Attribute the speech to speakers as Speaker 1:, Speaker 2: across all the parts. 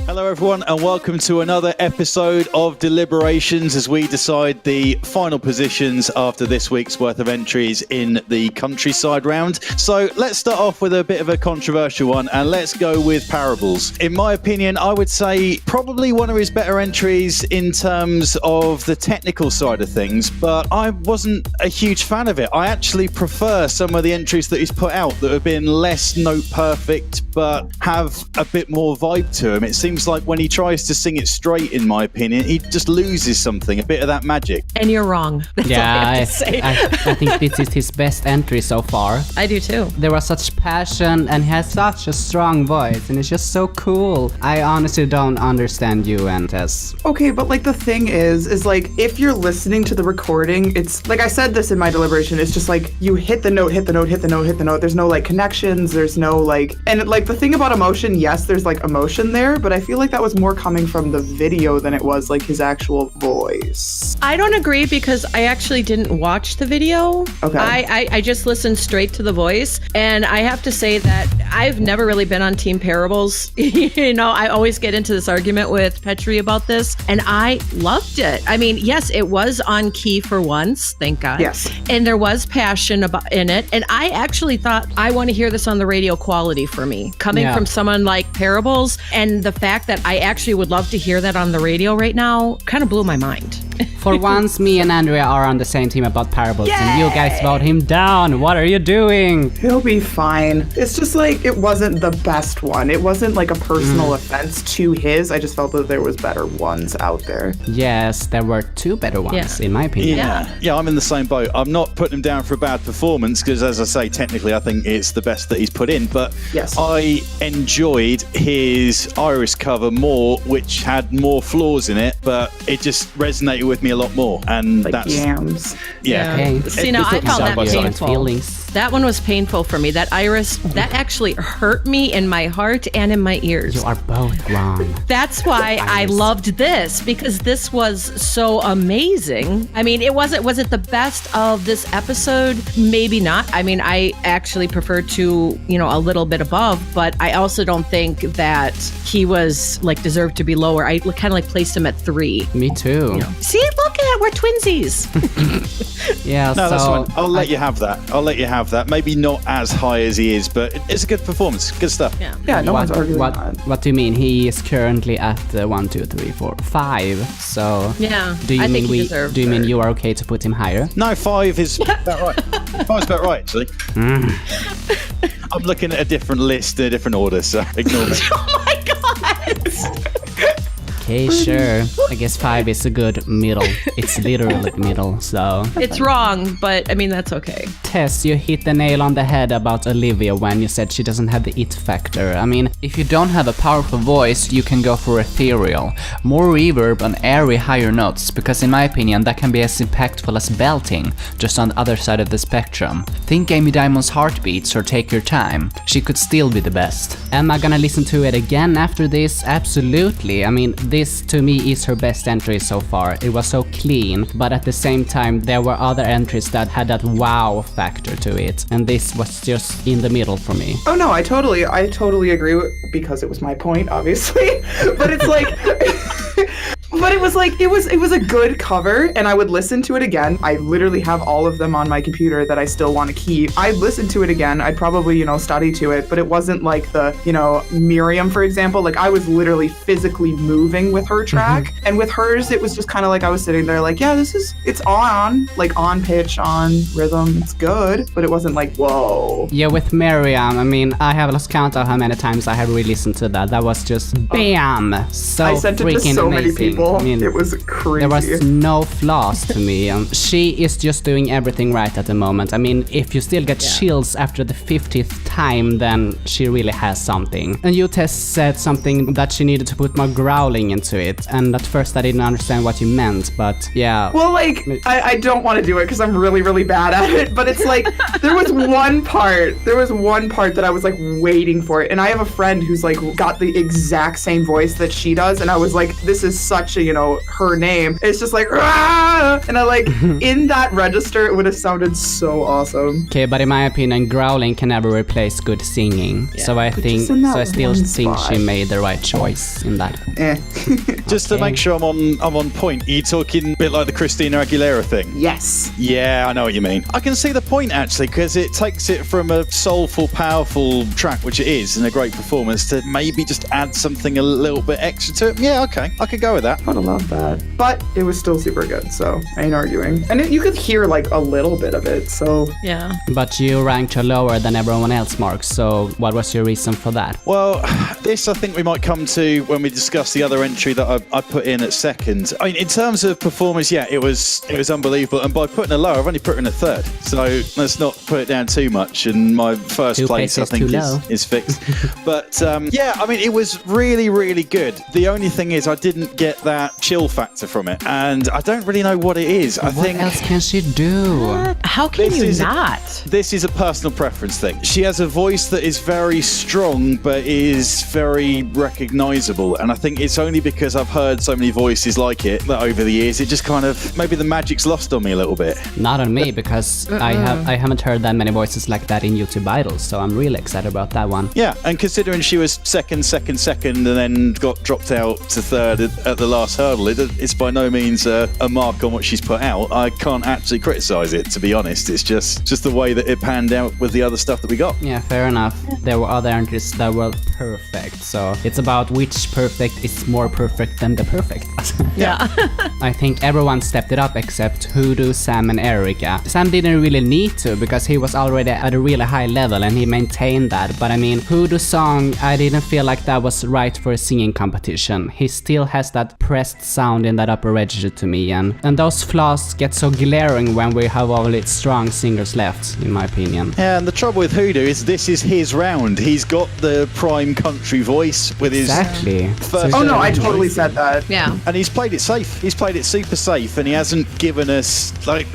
Speaker 1: Hello everyone and welcome to another episode of Deliberations as we decide the final positions after this week's worth of entries in the countryside round. So let's start off with a bit of a controversial one and let's go with Parables. In my opinion, I would say probably one of his better entries in terms of the technical side of things, but I wasn't a huge fan of it. I actually prefer some of the entries that he's put out that have been less note perfect but have a bit more vibe to him. It seems like when he tries to sing it straight, in my opinion, he just loses something, a bit of that magic.
Speaker 2: And you're wrong. That's all I have to say.
Speaker 3: I think this is his best entry so far.
Speaker 2: I do too.
Speaker 3: There was such passion and he has such a strong voice and it's just so cool. I honestly don't understand you and Tess.
Speaker 4: Okay, but like the thing is like if you're listening to the recording, it's like I said this in my deliberation, it's just like you hit the note, hit the note, hit the note, hit the note. There's no like connections, there's no like, and like the thing about emotion, yes, there's like emotion there, but I feel like that was more coming from the video than it was like his actual voice.
Speaker 2: I don't agree because I actually didn't watch the video.
Speaker 4: Okay.
Speaker 2: I just listened straight to the voice. And I have to say that I've never really been on Team Parables. You know, I always get into this argument with Petri about this. And I loved it. I mean, yes, it was on key for once. Thank God.
Speaker 4: Yes.
Speaker 2: And there was passion in it. And I actually thought, I want to hear this on the radio quality for me. Coming from someone like Parables, and the fact that I actually would love to hear that on the radio right now kind of blew my mind.
Speaker 3: For once, me and Andrea are on the same team about Parables and you guys vote him down. What are you doing?
Speaker 4: He'll be fine. It's just like it wasn't the best one. It wasn't like a personal offense to his. I just felt that there was better ones out there.
Speaker 3: Yes, there were two better ones in my opinion.
Speaker 1: Yeah, I'm in the same boat. I'm not putting him down for a bad performance because, as I say, technically I think it's the best that he's put in, but
Speaker 4: yes.
Speaker 1: I enjoyed his Iris cover more, which had more flaws in it, but it just resonated with me a lot more, and
Speaker 4: Like
Speaker 1: that's
Speaker 4: yams.
Speaker 3: Okay.
Speaker 2: See, now I found that painful.
Speaker 3: Feelings.
Speaker 2: That one was painful for me. That Iris, that actually hurt me in my heart and in my ears.
Speaker 3: You are both wrong.
Speaker 2: That's why I loved this, because this was so amazing. I mean, was it the best of this episode? Maybe not. I mean, I actually prefer to, a little bit above, but I also don't think that he was like deserved to be lower. I kind of like placed him at 3.
Speaker 3: Me too.
Speaker 2: See, look at it. We're twinsies.
Speaker 3: Yeah,
Speaker 1: no,
Speaker 3: so
Speaker 1: that's fine. I'll let you have that. Maybe not as high as he is, but it's a good performance. Good stuff.
Speaker 4: Yeah, no one's arguing that.
Speaker 3: What do you mean? He is currently at 1, 2, 3, 4, 5. So
Speaker 2: yeah,
Speaker 3: do you
Speaker 2: I
Speaker 3: mean
Speaker 2: think he deserved
Speaker 3: do you mean
Speaker 2: better.
Speaker 3: you are okay to put him higher?
Speaker 1: No, 5 is about right. 5's about right, actually. I'm looking at a different list, a different order, so ignore me.
Speaker 2: Oh my God.
Speaker 3: Okay, sure. I guess 5 is a good middle. It's literally middle, so.
Speaker 2: It's wrong, but I mean, that's okay.
Speaker 3: Tess, you hit the nail on the head about Olivia when you said she doesn't have the it factor. I mean,
Speaker 5: if you don't have a powerful voice, you can go for ethereal. More reverb and airy higher notes, because in my opinion that can be as impactful as belting, just on the other side of the spectrum. Think Amy Diamond's Heartbeats or Take Your Time. She could still be the best.
Speaker 3: am I gonna listen to it again after this? Absolutely. I mean, this to me is her best entry so far. It was so clean, but at the same time there were other entries that had that wow factor to it, and this was just in the middle for me.
Speaker 4: Oh no, I totally agree because it was my point, obviously. But it's like but it was like it was a good cover, and I would listen to it again. I literally have all of them on my computer that I still want to keep. I'd listen to it again. I'd probably, study to it, but it wasn't like the, Miriam, for example. Like I was literally physically moving with her track, and with hers, it was just kind of like I was sitting there like, yeah, it's on pitch, on rhythm, it's good, but it wasn't like, whoa.
Speaker 3: Yeah, with Miriam, I mean, I have lost count of how many times I have re-listened to that. That was just BAM! So
Speaker 4: I sent it to
Speaker 3: freaking
Speaker 4: so
Speaker 3: amazing.
Speaker 4: many people.
Speaker 3: I mean,
Speaker 4: it was crazy.
Speaker 3: there was no flaws to me. She is just doing everything right at the moment. I mean, if you still get chills after the 50th time, then she really has something. And you, Tess, said something that she needed to put more growling into it. And at first I didn't understand what you meant, but yeah.
Speaker 4: Well, like, I don't want to do it because I'm really, really bad at it, but it's like, there was one part that I was like waiting for it. And I have a friend who's like got the exact same voice that she does. And I was like, this is such a, her name, it's just like, "Rah!" And I like, in that register, it would have sounded so awesome.
Speaker 3: Okay, but in my opinion, growling can never replace good singing. So I
Speaker 4: just in that
Speaker 3: still
Speaker 4: one
Speaker 3: think
Speaker 4: spot.
Speaker 3: she made the right choice in that.
Speaker 1: Just to make sure I'm on point, are you talking a bit like the Christina Aguilera thing?
Speaker 4: Yes.
Speaker 1: Yeah, I know what you mean. I can see the point actually, because it takes it from a soulful, powerful track, which it is, and a great performance, to maybe just add something a little bit extra to it. Yeah, okay, I could go with that.
Speaker 4: I would have loved that. But it was still super good, so I ain't arguing. And you could hear like a little bit of it, so
Speaker 2: Yeah.
Speaker 3: But you ranked her lower than everyone else, Mark. So what was your reason for that?
Speaker 1: Well, this I think we might come to when we discuss the other entry that I put in at second. I mean, in terms of performance, yeah, it was unbelievable. And by putting her lower, I've only put her in a third. So let's not put it down too much. And my first
Speaker 3: Two
Speaker 1: place, I
Speaker 3: places
Speaker 1: think,
Speaker 3: too low.
Speaker 1: is fixed. But yeah, I mean, it was really, really good. The only thing is I didn't get that chill factor from it. And I don't really know what it is. I
Speaker 3: What
Speaker 1: think
Speaker 3: else can she do?
Speaker 2: How can
Speaker 1: This
Speaker 2: you
Speaker 1: is a-
Speaker 2: not?
Speaker 1: this is a personal preference thing. She has a voice that is very strong, but is very recognizable. And I think it's only because I've heard so many voices like it that over the years, it just kind of, maybe the magic's lost on me a little bit.
Speaker 3: Not on me, because I haven't heard that many voices like that in YouTube Idols. So I'm really excited about that one.
Speaker 1: Yeah, and considering she was second, and then got dropped out to third at the last hurdle, it's by no means a mark on what she's put out. I can't actually criticize it, to be honest. It's just the way that it panned out with the other stuff that we got.
Speaker 3: Yeah, fair enough. There were other entries that were perfect. So it's about which perfect is more perfect than the perfect.
Speaker 2: Yeah.
Speaker 3: I think everyone stepped it up except Hoodoo, Sam, and Erica. Sam didn't really need to because he was already at a really high level and he maintained that. But I mean, Hoodoo's song, I didn't feel like that was right for a singing competition. He still has that pressed sound in that upper register to me, and those flaws get so glaring when we have only strong singers left, in my opinion.
Speaker 1: Yeah, and the trouble with Hoodoo is this is his round. He's got the prime country voice with his
Speaker 3: Exactly.
Speaker 1: first.
Speaker 4: Oh no, I totally said that.
Speaker 2: Yeah.
Speaker 1: And he's played it safe. He's played it super safe, and he hasn't given us like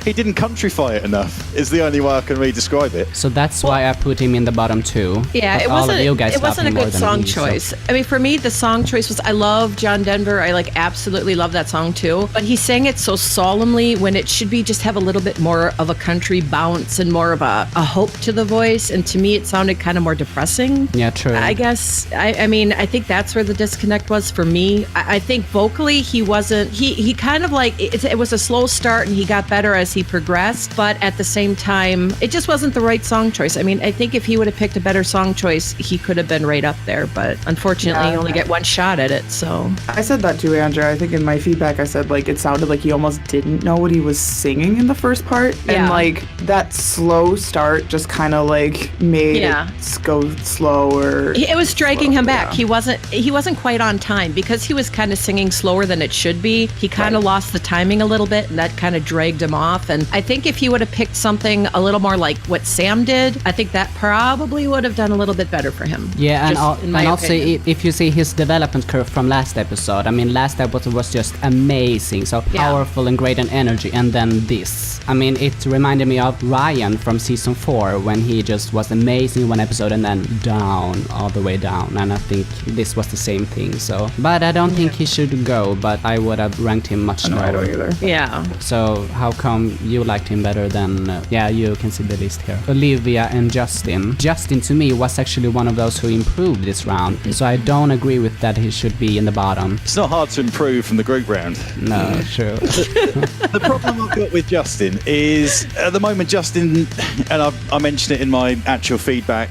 Speaker 1: he didn't countrify it enough. Is the only way I can really describe it.
Speaker 3: So that's why I put him in the bottom two.
Speaker 2: Yeah,
Speaker 3: But
Speaker 2: it
Speaker 3: all of
Speaker 2: wasn't.
Speaker 3: you guys
Speaker 2: It
Speaker 3: love
Speaker 2: wasn't a
Speaker 3: him more
Speaker 2: good
Speaker 3: than
Speaker 2: song
Speaker 3: me, so-
Speaker 2: choice. I mean, for me, the song choice was. I love John Denver. I like absolutely love that song too. But he sang it so solemnly when it should be just have a little bit more of a country bounce and more of a hope to the voice. And to me, it sounded kind of more depressing.
Speaker 3: Yeah, true.
Speaker 2: I guess. I mean, I think that's where the disconnect was for me. I think vocally he wasn't. He kind of like it was a slow start and he got better as he progressed. But at the same time, it just wasn't the right song choice. I mean, I think if he would have picked a better song choice, he could have been right up there. But unfortunately, you only get one shot at it. So
Speaker 4: I said that too, Andrea. I think in my feedback I said like it sounded like he almost didn't know what he was singing in the first part.
Speaker 2: Yeah.
Speaker 4: And like that slow start just kind of like made
Speaker 2: Yeah.
Speaker 4: it go slower.
Speaker 2: it was dragging him back.
Speaker 4: Yeah.
Speaker 2: He wasn't quite on time because he was kind of singing slower than it should be. He kind of lost the timing a little bit, and that kind of dragged him off. And I think if he would have picked something a little more like what Sam did, I think that probably would have done a little bit better for him.
Speaker 3: Yeah, and,
Speaker 2: Just in my
Speaker 3: and also
Speaker 2: opinion.
Speaker 3: if you see his development curve from last episode, I mean, last episode was just amazing, so
Speaker 2: Yeah.
Speaker 3: powerful and great in energy, and then this. I mean, it reminded me of Ryan from season 4 when he just was amazing in one episode and then down, all the way down, and I think this was the same thing, so. But I don't think he should go, but I would have ranked him much
Speaker 4: No, I
Speaker 3: lower.
Speaker 4: don't either.
Speaker 2: Yeah.
Speaker 3: So how come you liked him better than, yeah, you can see the list here. Olivia and Justin. Justin to me was actually one of those who improved this round, so I don't agree with that he should be in the bottom.
Speaker 1: It's not hard to improve from the group round.
Speaker 3: No, true.
Speaker 1: The problem I've got with Justin is at the moment Justin, and I mentioned it in my actual feedback,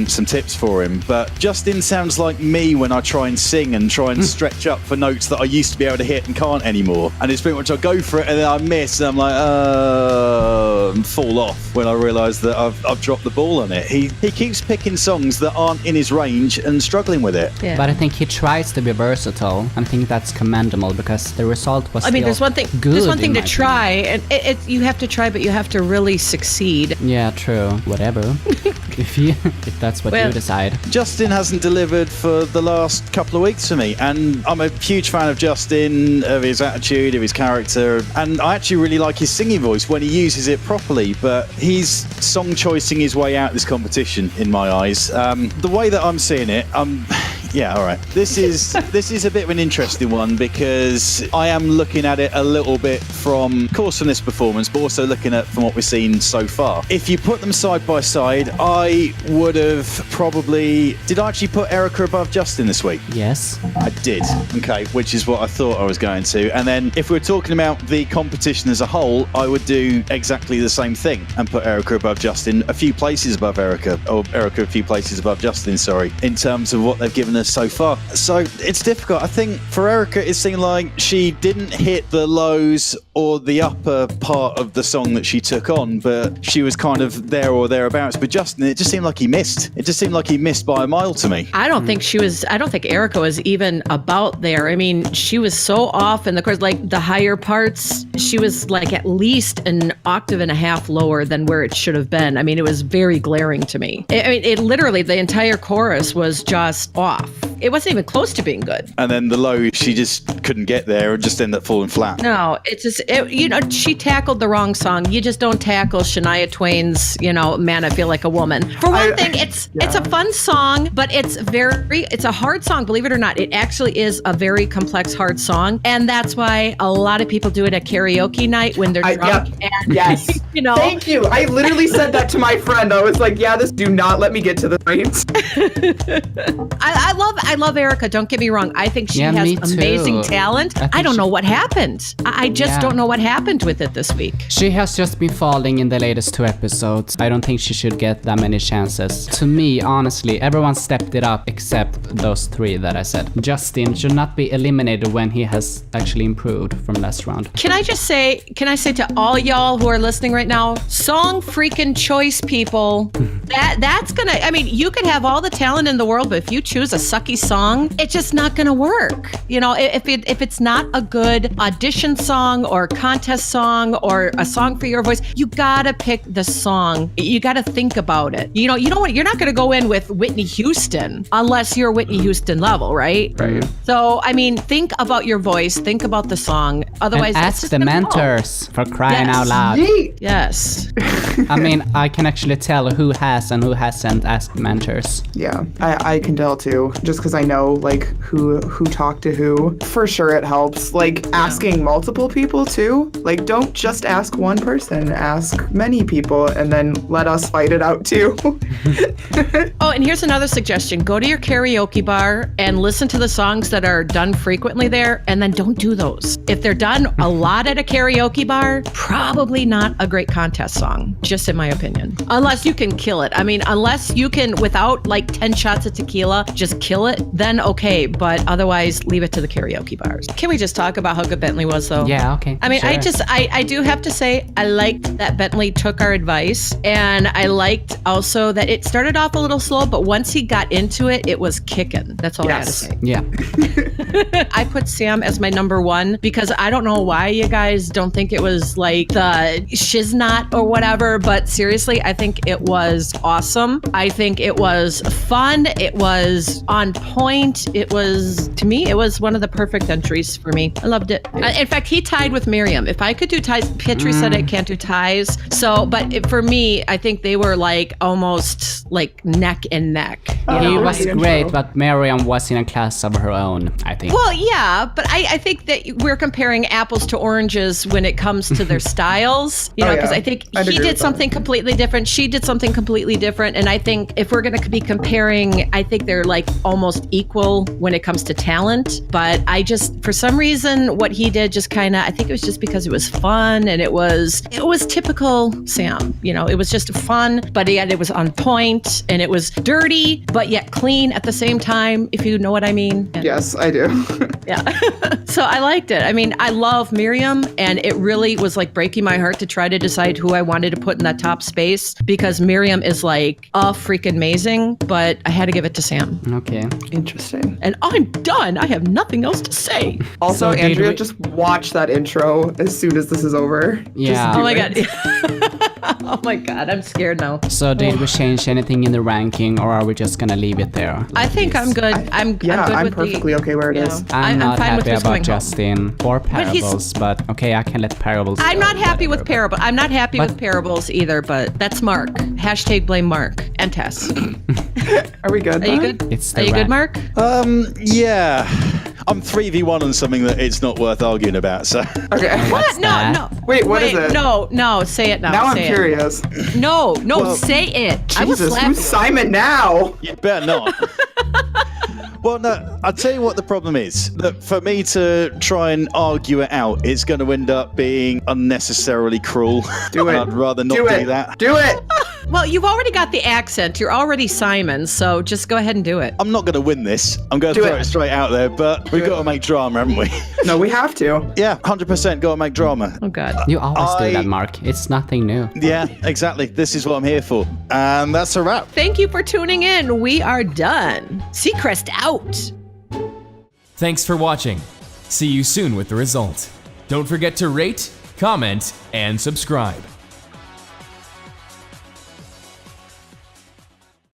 Speaker 1: some tips for him, but Justin sounds like me when I try and sing and try and stretch up for notes that I used to be able to hit and can't anymore. And it's pretty much I go for it and then I miss and I'm like, and fall off when I realise that I've dropped the ball on it. He keeps picking songs that aren't in his range and struggling with it.
Speaker 2: Yeah.
Speaker 3: But I think he tries to be versatile, and I think that's commendable because the result was
Speaker 2: I mean, there's
Speaker 3: still
Speaker 2: one thing.
Speaker 3: good,
Speaker 2: There's one thing
Speaker 3: in
Speaker 2: to
Speaker 3: my
Speaker 2: try, and you have to try, but you have to really succeed.
Speaker 3: opinion. Yeah, true. Whatever. if that's what
Speaker 2: Well-
Speaker 3: you decide.
Speaker 1: Justin hasn't delivered for the last couple of weeks for me, and I'm a huge fan of Justin, of his attitude, of his character, and I actually really like his singing voice when he uses it properly, but he's song choicing his way out of this competition in my eyes. The way that I'm seeing it, Yeah, all right. This is a bit of an interesting one because I am looking at it a little bit from, of course, from this performance, but also looking at from what we've seen so far. If you put them side by side, I would have probably... Did I actually put Erica above Justin this week?
Speaker 3: Yes.
Speaker 1: I did. Okay, which is what I thought I was going to. And then if we're talking about the competition as a whole, I would do exactly the same thing and put Erica above Justin, a few places above Erica, or Erica a few places above Justin, sorry, in terms of what they've given us so far. So it's difficult. I think for Erica, it seemed like she didn't hit the lows or the upper part of the song that she took on, but she was kind of there or thereabouts. But Justin, it just seemed like he missed. It just seemed like he missed by a mile to me.
Speaker 2: I don't think Erica was even about there. I mean, she was so off in the chorus, like the higher parts, she was like at least an octave and a half lower than where it should have been. I mean, it was very glaring to me. It literally, the entire chorus was just off. It wasn't even close to being good.
Speaker 1: And then the low, she just couldn't get there and just ended up falling flat.
Speaker 2: No, it's just, she tackled the wrong song. You just don't tackle Shania Twain's, Man, I Feel Like a Woman. For one thing, it's a fun song, but it's a hard song, believe it or not. It actually is a very complex, hard song. And that's why a lot of people do it at karaoke night when they're drunk.
Speaker 4: Yep.
Speaker 2: And,
Speaker 4: yes. Thank you. I literally said that to my friend. I was like, do not let me get to the point.
Speaker 2: I love Erica. Don't get me wrong. I think she has amazing talent. I don't know what happened. I just don't know what happened with it this week.
Speaker 3: She has just been falling in the latest 2 episodes. I don't think she should get that many chances. To me, honestly, everyone stepped it up except those 3 that I said. Justin should not be eliminated when he has actually improved from last round.
Speaker 2: Can I say to all y'all who are listening right now, song freaking choice, people. That's gonna, I mean, you could have all the talent in the world, but if you choose a sucky song, it's just not gonna work. If it's not a good audition song or contest song or a song for your voice, you gotta pick the song. You gotta think about it. You're not gonna go in with Whitney Houston unless you're Whitney Houston level, right?
Speaker 3: Right.
Speaker 2: So, I mean, think about your voice, think about the song. Otherwise,
Speaker 3: and ask the mentors for crying out loud.
Speaker 2: Yes.
Speaker 3: I mean, I can actually tell who has and who hasn't asked mentors.
Speaker 4: Yeah, I can tell too, just because I know like who talked to who. For sure it helps. Like asking multiple people too. Like don't just ask one person, ask many people and then let us fight it out too.
Speaker 2: Oh, and here's another suggestion. Go to your karaoke bar and listen to the songs that are done frequently there and then don't do those. If they're done a lot at a karaoke bar, probably not a great contest song, just in my opinion. Unless you can kill it. I mean, unless you can, without like 10 shots of tequila, just kill it, then okay. But otherwise, leave it to the karaoke bars. Can we just talk about how good Bentley was, though?
Speaker 3: Yeah, okay.
Speaker 2: I mean,
Speaker 3: sure.
Speaker 2: I do have to say, I liked that Bentley took our advice. And I liked also that it started off a little slow, but once he got into it, it was kicking. That's all I had to say.
Speaker 3: Yeah.
Speaker 2: I put Sam as my number 1 because I don't know why you guys don't think it was like the shiznot or whatever, but seriously, I think it was awesome. I think it was fun. It was on point. It was, to me, it was one of the perfect entries for me. I loved it. In fact, he tied with Miriam. If I could do ties, Petri said I can't do ties. So, but for me, I think they were like almost like neck and neck.
Speaker 3: He was great, but Miriam was in a class of her own, I think.
Speaker 2: Well, yeah, but I think that we're comparing apples to oranges when it comes to their styles, because I think he did something completely different. She did something completely different. And I think if we're going to be comparing, I think they're like almost equal when it comes to talent. But I just, for some reason, what he did just kind of, I think it was just because it was fun and it was typical Sam. It was just fun, but yet it was on point and it was dirty, but yet clean at the same time, if you know what I mean. And
Speaker 4: yes, I do.
Speaker 2: yeah. So I liked it. I mean, I love Miriam, and it really was like breaking my heart to try to decide who I wanted to put in that top space because Miriam is like freaking amazing, but I had to give it to Sam.
Speaker 3: Okay.
Speaker 4: Interesting.
Speaker 2: And I'm done. I have nothing else to say.
Speaker 4: Also,
Speaker 3: So
Speaker 4: Andrea, just watch that intro as soon as this is over.
Speaker 3: Yeah.
Speaker 4: Just do
Speaker 2: Oh my
Speaker 4: it.
Speaker 2: God. Oh my god, I'm scared now.
Speaker 3: So did we change anything in the ranking, or are we just gonna leave it there?
Speaker 2: I think I'm good. I'm good
Speaker 4: I'm
Speaker 2: with
Speaker 4: perfectly okay where it is.
Speaker 3: I'm not
Speaker 2: fine with
Speaker 3: happy
Speaker 2: just
Speaker 3: about
Speaker 2: going home.
Speaker 3: Justin or
Speaker 2: he's-
Speaker 3: Parables, but okay, I can let Parables
Speaker 2: I'm
Speaker 3: go,
Speaker 2: not happy with
Speaker 3: whatever.
Speaker 2: Parables. I'm not happy
Speaker 3: But-
Speaker 2: with Parables either, but that's Mark. Hashtag blame Mark and Tess.
Speaker 4: Are we good?
Speaker 2: Are you
Speaker 4: then?
Speaker 2: good?
Speaker 3: It's the
Speaker 2: Are you good,
Speaker 3: rank.
Speaker 2: Mark?
Speaker 1: Yeah. I'm 3v1 on something that it's not worth arguing about, so.
Speaker 4: Okay.
Speaker 2: What? No,
Speaker 3: that?
Speaker 2: no.
Speaker 4: Wait, what is it?
Speaker 2: No, say it now.
Speaker 4: Now I'm
Speaker 2: say
Speaker 4: curious.
Speaker 2: It. No, say it. I will
Speaker 4: Jesus,
Speaker 2: slap
Speaker 4: who's
Speaker 2: you.
Speaker 4: Simon now?
Speaker 1: You better not. Well, no, I'll tell you what the problem is. That for me to try and argue it out, it's going to end up being unnecessarily cruel.
Speaker 4: Do it.
Speaker 1: And I'd rather not
Speaker 4: do
Speaker 1: do
Speaker 4: it.
Speaker 1: that.
Speaker 4: Do it.
Speaker 2: Well, you've already got the accent. You're already Simon, so just go ahead and do it.
Speaker 1: I'm not going to win this. I'm going to
Speaker 4: Do
Speaker 1: throw
Speaker 4: it.
Speaker 1: it straight out there, but we've got to make drama, haven't we?
Speaker 4: No, we have to.
Speaker 1: Yeah, 100% got to make drama.
Speaker 2: Oh god.
Speaker 3: You always do
Speaker 1: I-
Speaker 3: that, Mark. It's nothing new.
Speaker 1: Yeah, exactly. This is what I'm here for. And that's a wrap.
Speaker 2: Thank you for tuning in. We are done. Seacrest out.
Speaker 6: Thanks for watching. See you soon with the result. Don't forget to rate, comment, and subscribe.